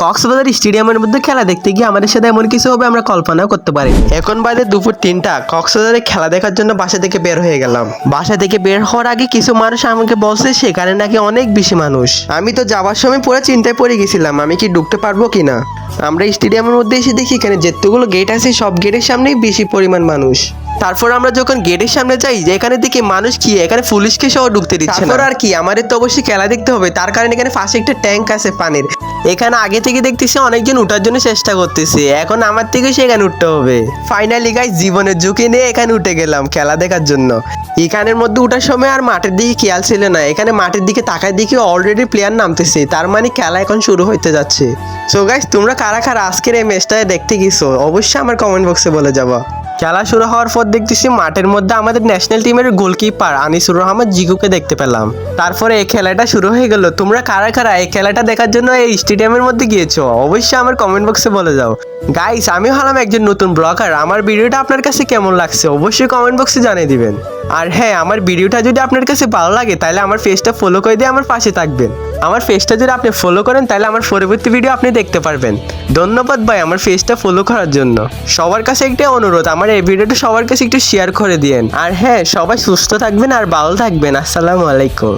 কক্সবাজার স্টেডিয়ামের মধ্যে খেলা দেখতে গিয়ে আমাদের সাথে এমন কিছু হবে আমরা কল্পনাও করতে পারি। এখন বাজে দুপুর 3টা, কক্সবাজারে খেলা দেখার জন্য বাসা থেকে বের হয়ে গেলাম। বাসা থেকে বের হওয়ার আগে কিছু মানুষ আমাকে বলছে সেখানে নাকি অনেক বেশি মানুষ। আমি তো যাওয়ার সময় পুরো চিন্তায় পড়ে গেছিলাম আমি কি ঢুকতে পারবো কিনা। আমরা স্টেডিয়ামের মধ্যে এসে দেখি এখানে যেতগুলো গেট আছে সব গেটের সামনেই বেশি পরিমাণ মানুষ। তারপর আমরা যখন গেটের সামনে যাই যে এখানে দেখি মানুষ কি এখানে পুলিশকে সহ ঢুকতে দিচ্ছে না। আর কি আমাদের তো অবশ্যই খেলা দেখতে হবে, তার কারণে এখানে পাশে একটা ট্যাঙ্ক আছে পানির। এখানে আগে থেকে দেখতেছি অনেকজন উঠার জন্য চেষ্টা করতেছে, এখন আমার থেকে সেখানে উঠতে হবে। ফাইনালি গাইস জীবনের ঝুঁকি নিয়ে এখানে উঠে গেলাম খেলা দেখার জন্য। এখানের মধ্যে উঠার সময় আর মাঠের দিকে খেয়াল ছিল না, এখানে মাঠের দিকে তাকায় দেখি অলরেডি প্লেয়ার নামতেছে, তার মানে খেলা এখন শুরু হইতে যাচ্ছে। সো গাইস তোমরা কারা কারা আজকের এই ম্যাচটা দেখতে গেছো অবশ্যই আমার কমেন্ট বক্সে বলে যাবা। খেলা শুরু হওয়ার পর দেখতেছি মাঠের মধ্যে আমাদের ন্যাশনাল টিমের গোলকিপার আনিসুর রহমান জিগুকে দেখতে পেলাম। তারপরে এই খেলাটা শুরু হয়ে গেল। তোমরা কারা কারা এই খেলাটা দেখার জন্য এই স্টেডিয়ামের মধ্যে গিয়েছো অবশ্যই আমার কমেন্ট বক্সে বলে যাও। গাইস আমি হলাম একজন নতুন ব্লগার, আমার ভিডিওটা আপনার কাছে কেমন লাগছে অবশ্যই কমেন্ট বক্সে জানিয়ে দিবেন। আর হ্যাঁ, আমার ভিডিওটা যদি আপনার কাছে ভালো লাগে তাহলে আমার পেজটা ফলো করে দিয়ে আমার পাশে থাকবেন। আমার পেজটা যদি আপনি ফলো করেন তাহলে আমার পরবর্তী ভিডিও আপনি দেখতে পারবেন। ধন্যবাদ ভাই আমার পেজটা ফলো করার জন্য। সবার কাছে একটা অনুরোধ, আমার এই ভিডিওটা সবার কাছে একটু শেয়ার করে দিয়েন। আর হ্যাঁ, সবাই সুস্থ থাকবেন আর ভালো থাকবেন। আসসালামু আলাইকুম।